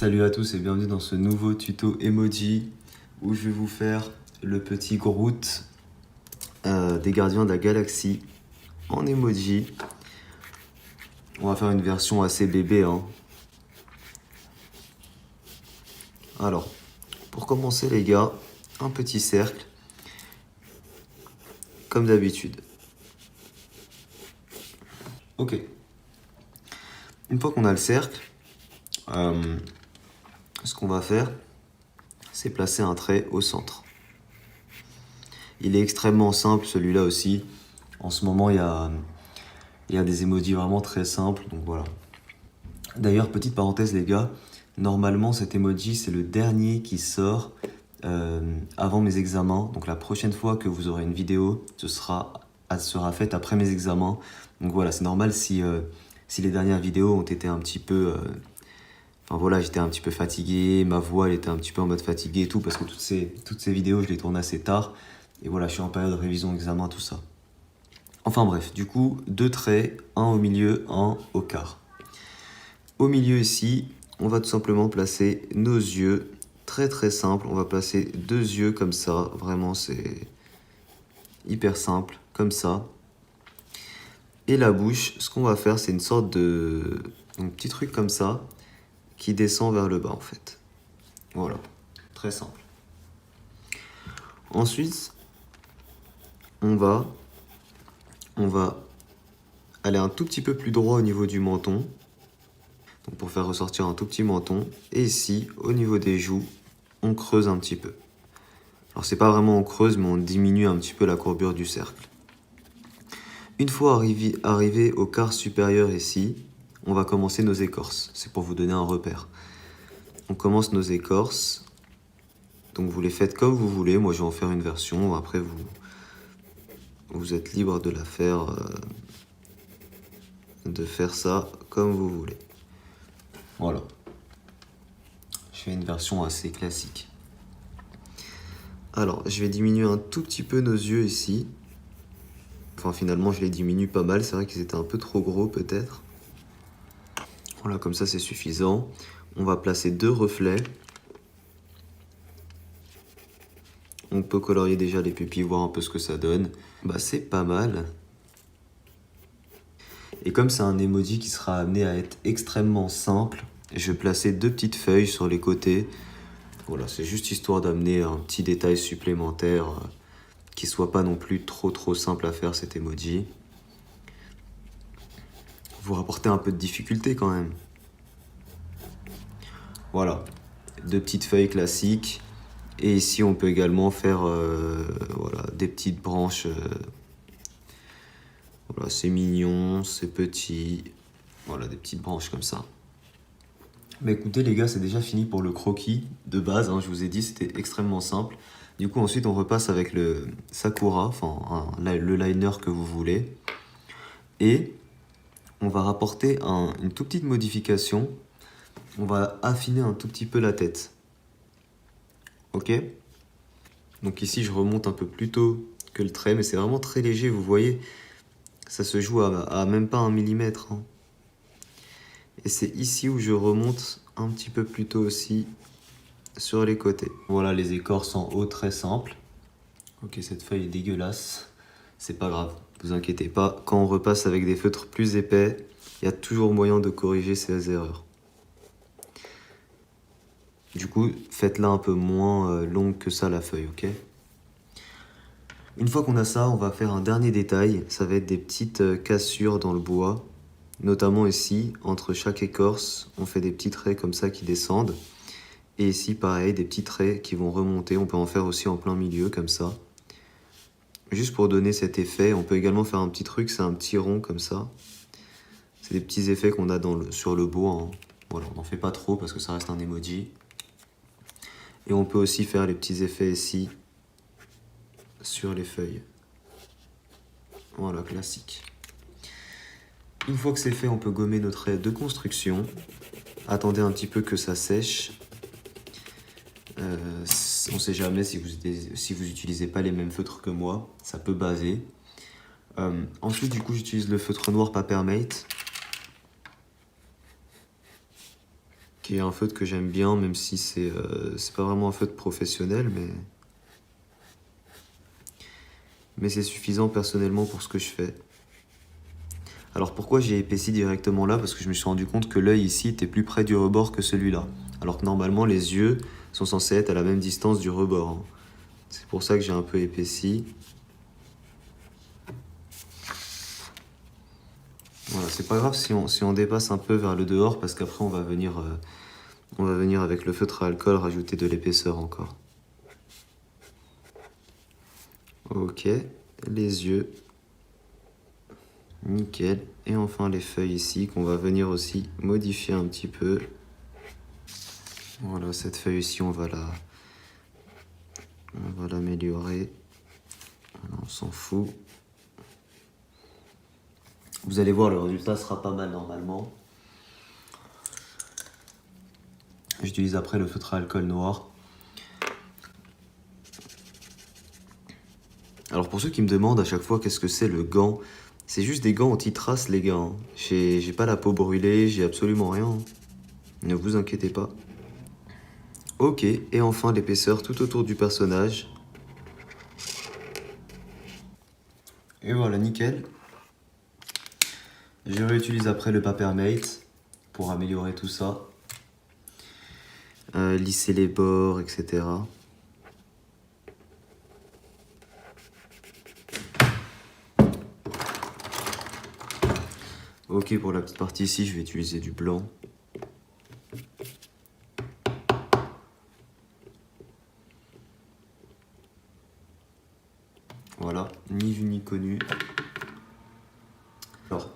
Salut à tous et bienvenue dans ce nouveau tuto emoji où je vais vous faire le petit Groot des Gardiens de la Galaxie en emoji. On va faire une version assez bébé, hein. Alors, pour commencer les gars, un petit cercle, comme d'habitude. Ok. Une fois qu'on a le cercle, ce qu'on va faire, c'est placer un trait au centre. Il est extrêmement simple celui-là aussi. En ce moment, il y a des emojis vraiment très simples, donc voilà. D'ailleurs, petite parenthèse les gars, normalement cet emoji c'est le dernier qui sort avant mes examens. Donc la prochaine fois que vous aurez une vidéo, elle sera faite après mes examens. Donc voilà, c'est normal si les dernières vidéos ont été un petit peu... Enfin voilà, j'étais un petit peu fatigué, ma voix elle était un petit peu en mode fatigué et tout, parce que toutes ces vidéos je les tourne assez tard. Et voilà, je suis en période de révision, examen, tout ça. Enfin bref, du coup, 2 traits, un au milieu, un au quart. Au milieu ici, on va tout simplement placer nos yeux, très très simple. On va placer 2 yeux comme ça, vraiment c'est hyper simple, comme ça. Et la bouche, ce qu'on va faire, c'est une sorte de un petit truc comme ça, qui descend vers le bas en fait. Voilà, très simple. Ensuite, on va aller un tout petit peu plus droit au niveau du menton. Donc pour faire ressortir un tout petit menton. Et ici, au niveau des joues, on creuse un petit peu. Alors c'est pas vraiment on creuse, mais on diminue un petit peu la courbure du cercle. Une fois arrivé au quart supérieur ici, on va commencer nos écorces. C'est pour vous donner un repère. On commence nos écorces. Donc vous les faites comme vous voulez. Moi je vais en faire une version. Après vous êtes libre de la faire, de faire ça comme vous voulez. Voilà. Je fais une version assez classique. Alors, je vais diminuer un tout petit peu nos yeux ici. Enfin, finalement, je les diminue pas mal. C'est vrai qu'ils étaient un peu trop gros, peut-être. Voilà, comme ça, c'est suffisant. On va placer 2 reflets. On peut colorier déjà les pupilles, voir un peu ce que ça donne. Bah, c'est pas mal. Et comme c'est un emoji qui sera amené à être extrêmement simple, je vais placer 2 petites feuilles sur les côtés. Voilà, c'est juste histoire d'amener un petit détail supplémentaire qui soit pas non plus trop simple à faire cet emoji. Vous rapportez un peu de difficulté quand même. Voilà, 2 petites feuilles classiques. Et ici, on peut également faire voilà, des petites branches. Voilà, c'est mignon, c'est petit. Voilà, des petites branches comme ça. Mais écoutez les gars, c'est déjà fini pour le croquis de base, hein, je vous ai dit, c'était extrêmement simple. Du coup, ensuite, on repasse avec le Sakura, enfin le liner que vous voulez. Et on va rapporter une toute petite modification. On va affiner un tout petit peu la tête. Ok? Donc ici, je remonte un peu plus tôt que le trait, mais c'est vraiment très léger, vous voyez. Ça se joue à même pas 1 millimètre, hein. Et c'est ici où je remonte un petit peu plus tôt aussi sur les côtés. Voilà les écorces en haut, très simple. Ok, cette feuille est dégueulasse. C'est pas grave, vous inquiétez pas. Quand on repasse avec des feutres plus épais, il y a toujours moyen de corriger ces erreurs. Du coup, faites-la un peu moins longue que ça la feuille, ok? Une fois qu'on a ça, on va faire un dernier détail. Ça va être des petites cassures dans le bois. Notamment ici, entre chaque écorce, on fait des petits traits comme ça qui descendent. Et ici, pareil, des petits traits qui vont remonter. On peut en faire aussi en plein milieu, comme ça. Juste pour donner cet effet, on peut également faire un petit truc, c'est un petit rond comme ça. C'est des petits effets qu'on a sur le bois, hein. Voilà, on n'en fait pas trop parce que ça reste un emoji. Et on peut aussi faire les petits effets ici, sur les feuilles. Voilà, classique. Une fois que c'est fait, on peut gommer nos traits de construction. Attendez un petit peu que ça sèche. On ne sait jamais si vous n'utilisez pas les mêmes feutres que moi, ça peut baser. Ensuite, du coup, j'utilise le feutre noir Papermate. qui est un feutre que j'aime bien, même si c'est pas vraiment un feutre professionnel, mais c'est suffisant personnellement pour ce que je fais. Alors pourquoi j'ai épaissi directement là? Parce que je me suis rendu compte que l'œil ici était plus près du rebord que celui-là. Alors que normalement les yeux sont censés être à la même distance du rebord, hein. C'est pour ça que j'ai un peu épaissi. Voilà, c'est pas grave si on dépasse un peu vers le dehors, parce qu'après on va venir avec le feutre à alcool rajouter de l'épaisseur encore. Ok, les yeux. Nickel. Et enfin les feuilles ici qu'on va venir aussi modifier un petit peu. Voilà, cette feuille ici, on va l'améliorer. On s'en fout. Vous allez voir, le résultat sera pas mal normalement. J'utilise après le feutre à alcool noir. Alors pour ceux qui me demandent à chaque fois qu'est-ce que c'est le gant, c'est juste des gants anti-traces les gars, hein. J'ai pas la peau brûlée, j'ai absolument rien. Ne vous inquiétez pas. Ok, et enfin l'épaisseur tout autour du personnage. Et voilà, nickel. Je réutilise après le Papermate pour améliorer tout ça. Lisser les bords, etc. Ok, pour la petite partie ici, je vais utiliser du blanc. Voilà, ni vu ni connu. Alors,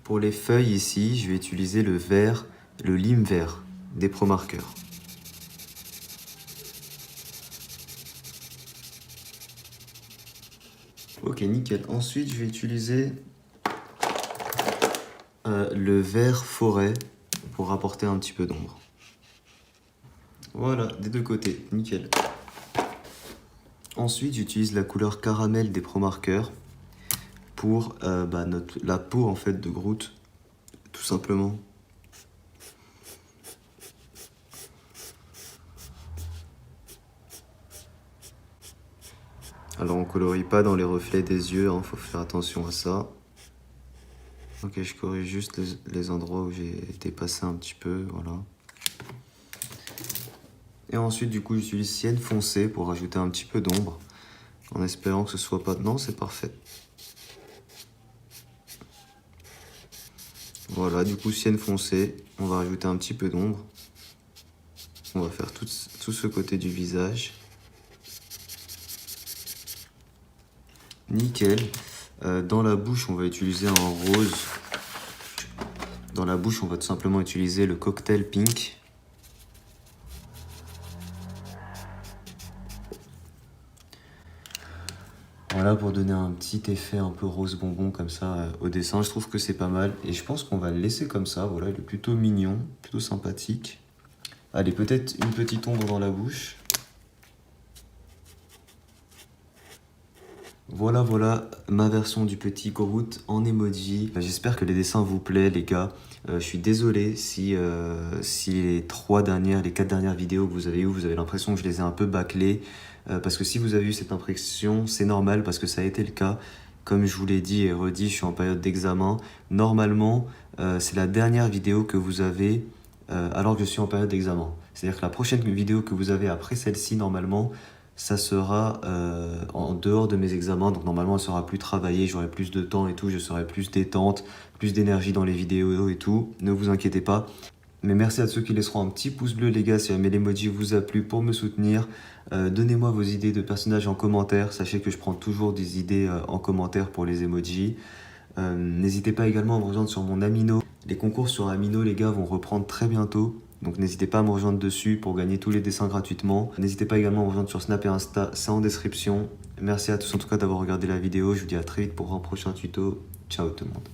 pour les feuilles ici, je vais utiliser le vert, le lime vert des Pro Markers. Ok, nickel. Ensuite, je vais utiliser le vert forêt pour apporter un petit peu d'ombre. Voilà, des deux côtés, nickel. Ensuite, j'utilise la couleur caramel des Pro Markers pour la peau en fait de Groot, tout simplement. Alors on colorie pas dans les reflets des yeux, hein, faut faire attention à ça. Ok, je corrige juste les endroits où j'ai dépassé un petit peu, voilà. Et ensuite, du coup, j'utilise Sienne foncé pour rajouter un petit peu d'ombre, en espérant que ce soit pas... Non, c'est parfait. Voilà, du coup, Sienne foncé, on va rajouter un petit peu d'ombre. On va faire tout ce côté du visage. Nickel. Dans la bouche, on va utiliser un rose. Dans la bouche, on va tout simplement utiliser le cocktail pink. Voilà, pour donner un petit effet un peu rose bonbon comme ça au dessin. Je trouve que c'est pas mal. Et je pense qu'on va le laisser comme ça. Voilà, il est plutôt mignon, plutôt sympathique. Allez, peut-être une petite ombre dans la bouche. Voilà ma version du petit Groot en emoji. J'espère que les dessins vous plaisent les gars. Je suis désolé si les 4 dernières vidéos que vous avez eues, vous avez l'impression que je les ai un peu bâclées. Parce que si vous avez eu cette impression, c'est normal parce que ça a été le cas. Comme je vous l'ai dit et redit, je suis en période d'examen. Normalement, c'est la dernière vidéo que vous avez alors que je suis en période d'examen. C'est-à-dire que la prochaine vidéo que vous avez après celle-ci, normalement, ça sera en dehors de mes examens, donc normalement elle sera plus travaillée, j'aurai plus de temps et tout, je serai plus détente, plus d'énergie dans les vidéos et tout, ne vous inquiétez pas. Mais merci à ceux qui laisseront un petit pouce bleu les gars si jamais l'emoji vous a plu pour me soutenir. Donnez-moi vos idées de personnages en commentaire, sachez que je prends toujours des idées en commentaire pour les emojis. N'hésitez pas également à me rejoindre sur mon Amino. Les concours sur Amino les gars vont reprendre très bientôt. Donc n'hésitez pas à me rejoindre dessus pour gagner tous les dessins gratuitement. N'hésitez pas également à me rejoindre sur Snap et Insta, c'est en description. Merci à tous en tout cas d'avoir regardé la vidéo. Je vous dis à très vite pour un prochain tuto. Ciao tout le monde.